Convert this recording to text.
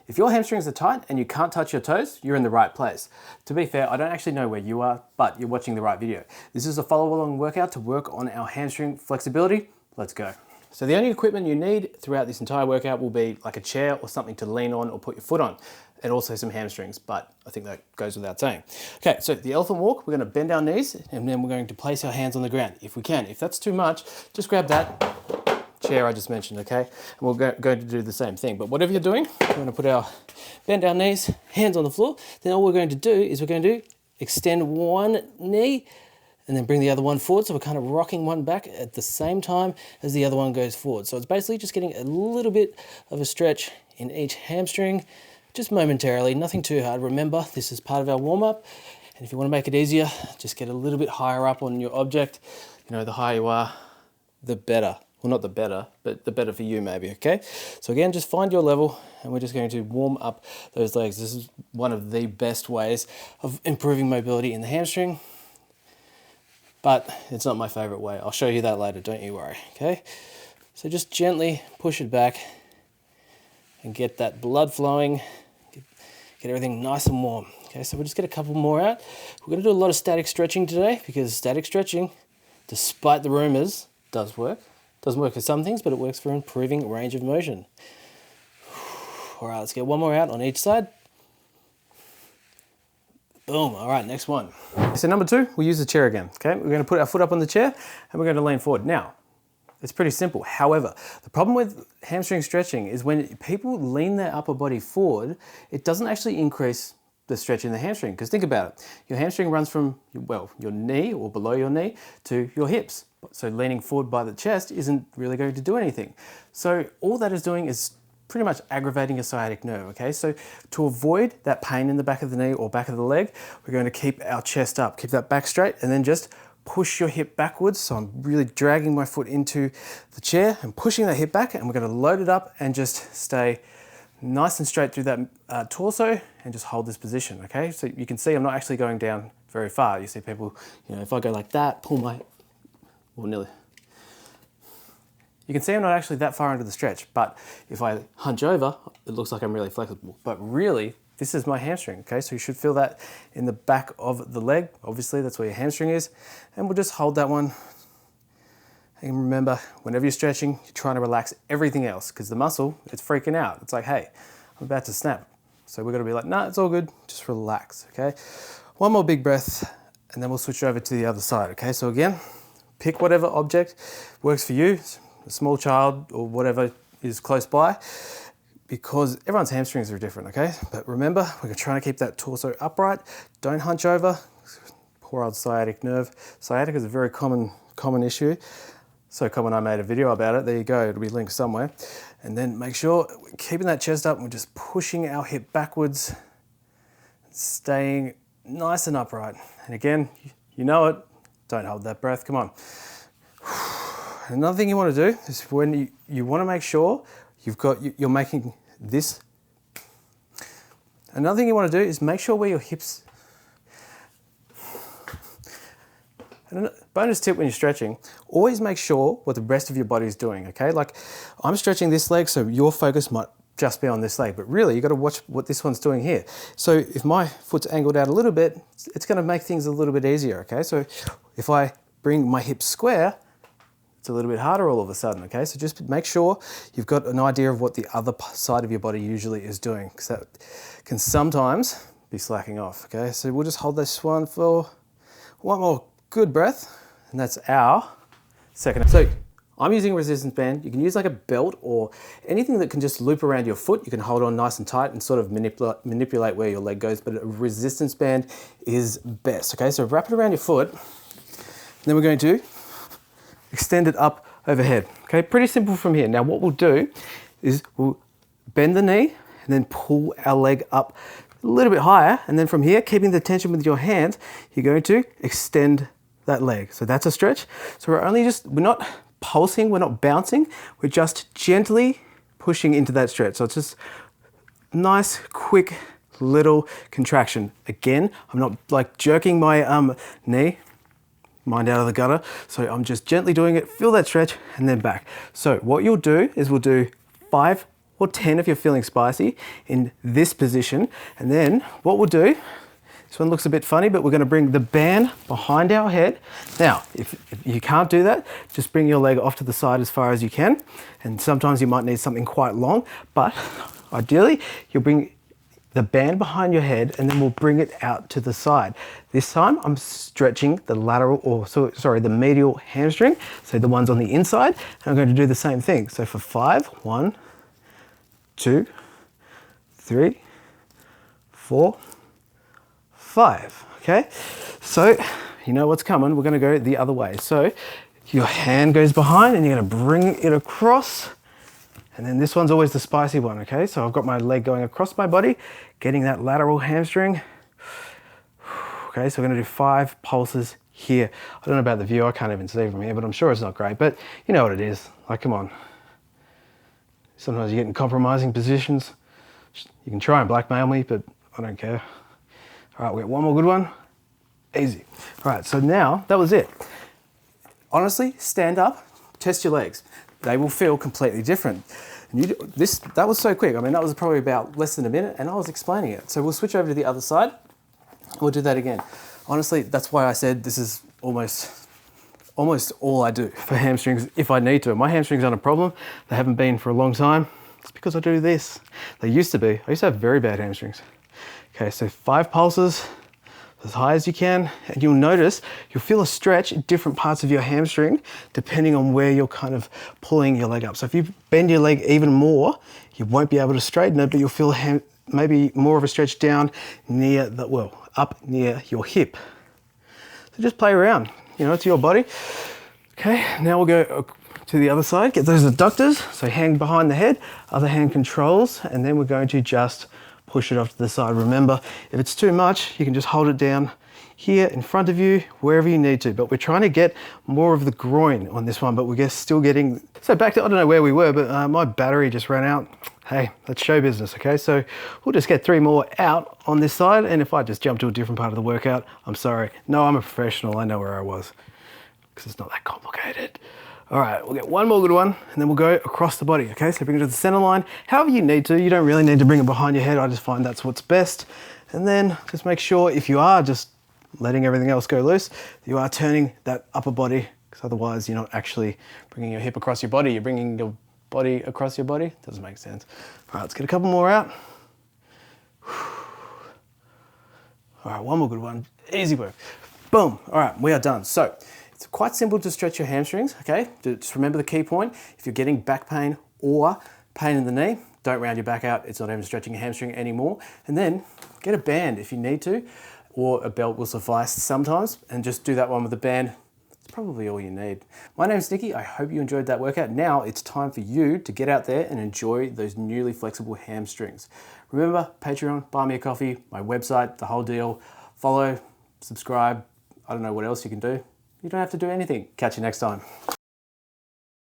If your hamstrings are tight and you can't touch your toes, you're in the right place. To be fair, I don't actually know where you are, but you're watching the right video. This is a follow-along workout to work on our hamstring flexibility. Let's go. So the only equipment you need throughout this entire workout will be like a chair or something to lean on or put your foot on, and also some hamstrings, but I think that goes without saying. Okay, so the elephant walk, we're gonna bend our knees and then we're going to place our hands on the ground if we can. If that's too much, just grab that chair I just mentioned, okay? And we're going to do the same thing. But whatever you're doing, we're going to bend our knees, hands on the floor. Then all we're going to do is we're going to extend one knee and then bring the other one forward. So we're kind of rocking one back at the same time as the other one goes forward. So it's basically just getting a little bit of a stretch in each hamstring, just momentarily, nothing too hard. Remember, this is part of our warm-up. And if you want to make it easier, just get a little bit higher up on your object. You know, the higher you are, the better. Well, not the better, but the better for you maybe, okay? So again, just find your level and we're just going to warm up those legs. This is one of the best ways of improving mobility in the hamstring, but it's not my favorite way. I'll show you that later, don't you worry, okay? So just gently push it back and get that blood flowing, get everything nice and warm. Okay, so we'll just get a couple more out. We're gonna do a lot of static stretching today because static stretching, despite the rumors, does work. Doesn't work for some things, but it works for improving range of motion. All right, let's get one more out on each side. Boom, all right, next one. So number 2, we'll use the chair again, okay? We're gonna put our foot up on the chair and we're gonna lean forward. Now, it's pretty simple. However, the problem with hamstring stretching is when people lean their upper body forward, it doesn't actually increase the stretch in the hamstring. Because think about it, your hamstring runs from, well, your knee or below your knee to your hips. So leaning forward by the chest isn't really going to do anything. So all that is doing is pretty much aggravating your sciatic nerve, okay? So to avoid that pain in the back of the knee or back of the leg, we're going to keep our chest up, keep that back straight, and then just push your hip backwards. So I'm really dragging my foot into the chair and pushing that hip back, and we're going to load it up and just stay nice and straight through that torso and just hold this position, okay? So you can see I'm not actually going down very far. You see people, you know, if I go like that, pull my, well, nearly. You can see I'm not actually that far into the stretch, but if I hunch over, it looks like I'm really flexible. But really, this is my hamstring, okay? So you should feel that in the back of the leg. Obviously, that's where your hamstring is. And we'll just hold that one. And remember, whenever you're stretching, you're trying to relax everything else because the muscle, it's freaking out. It's like, hey, I'm about to snap. So we're gonna be like, no, it's all good, just relax, okay? One more big breath, and then we'll switch over to the other side, okay? So again, pick whatever object works for you, a small child or whatever is close by, because everyone's hamstrings are different, okay? But remember, we're trying to keep that torso upright. Don't hunch over. Poor old sciatic nerve. Sciatica is a very common issue. So common I made a video about it. There you go, it'll be linked somewhere. And then make sure we're keeping that chest up and we're just pushing our hip backwards, staying nice and upright. And again, you know it, don't hold that breath, come on. Another thing you want to do is when you want to make sure you're making this. Another thing you want to do is make sure where your hips. And a bonus tip when you're stretching, always make sure what the rest of your body is doing, okay? Like I'm stretching this leg, so your focus might just be on this leg, but really you got to watch what this one's doing here. So if my foot's angled out a little bit, it's going to make things a little bit easier, okay? So if I bring my hips square, it's a little bit harder all of a sudden, okay? So just make sure you've got an idea of what the other side of your body usually is doing, because that can sometimes be slacking off, okay? So we'll just hold this one for one more good breath, and that's our second. So I'm using a resistance band. You can use like a belt or anything that can just loop around your foot. You can hold on nice and tight and sort of manipulate where your leg goes, but a resistance band is best, okay? So wrap it around your foot, and then we're going to extend it up overhead, okay? Pretty simple from here. Now what we'll do is we'll bend the knee and then pull our leg up a little bit higher, and then from here, keeping the tension with your hand, you're going to extend that leg. So that's a stretch. So we're not pulsing, we're not bouncing, we're just gently pushing into that stretch. So it's just nice, quick little contraction. Again, I'm not like jerking my knee, mind out of the gutter. So I'm just gently doing it, feel that stretch, and then back. So what you'll do is we'll do 5 or 10 if you're feeling spicy in this position. And then what we'll do, this one looks a bit funny, but we're going to bring the band behind our head. Now, if you can't do that, just bring your leg off to the side as far as you can. And sometimes you might need something quite long, but ideally you'll bring the band behind your head and then we'll bring it out to the side. This time I'm stretching the lateral, the medial hamstring, so the ones on the inside, and I'm going to do the same thing. So for 5, 1, 2, 3, 4, 5, okay? So you know what's coming, we're gonna go the other way. So your hand goes behind and you're gonna bring it across, and then this one's always the spicy one, okay? So I've got my leg going across my body, getting that lateral hamstring. Okay, so we're gonna do 5 pulses here. I don't know about the view, I can't even see from here, but I'm sure it's not great, but you know what it is, like come on. Sometimes you get in compromising positions. You can try and blackmail me, but I don't care. All right, we got one more good one. Easy. All right, so now that was it. Honestly, stand up, test your legs. They will feel completely different. And that was so quick. I mean, that was probably about less than a minute and I was explaining it. So we'll switch over to the other side. We'll do that again. Honestly, that's why I said this is almost all I do for hamstrings if I need to. My hamstrings aren't a problem. They haven't been for a long time. It's because I do this. They used to be. I used to have very bad hamstrings. Okay, so 5 pulses, as high as you can, and you'll notice you'll feel a stretch in different parts of your hamstring depending on where you're kind of pulling your leg up. So if you bend your leg even more, you won't be able to straighten it, but you'll feel maybe more of a stretch down near up near your hip. So just play around, you know, it's your body. Okay, now we'll go to the other side, get those adductors, so hand behind the head, other hand controls, and then we're going to just push it off to the side. Remember, if it's too much, you can just hold it down here in front of you, wherever you need to, but we're trying to get more of the groin on this one, but we're still getting, so back to, I don't know where we were, but my battery just ran out. Hey, that's show business, okay? So we'll just get 3 more out on this side, and if I just jump to a different part of the workout, I'm sorry. No, I'm a professional, I know where I was, because it's not that complicated. All right, we'll get one more good one, and then we'll go across the body, okay? So bring it to the center line, however you need to. You don't really need to bring it behind your head. I just find that's what's best. And then just make sure if you are just letting everything else go loose, you are turning that upper body, because otherwise you're not actually bringing your hip across your body. You're bringing your body across your body. Doesn't make sense. All right, let's get a couple more out. All right, one more good one. Easy work. Boom. All right, we are done. So it's quite simple to stretch your hamstrings, okay? Just remember the key point. If you're getting back pain or pain in the knee, don't round your back out. It's not even stretching a hamstring anymore. And then get a band if you need to, or a belt will suffice sometimes, and just do that one with a band. It's probably all you need. My name's Nicky. I hope you enjoyed that workout. Now it's time for you to get out there and enjoy those newly flexible hamstrings. Remember, Patreon, buy me a coffee, my website, the whole deal. Follow, subscribe. I don't know what else you can do. You don't have to do anything. Catch you next time.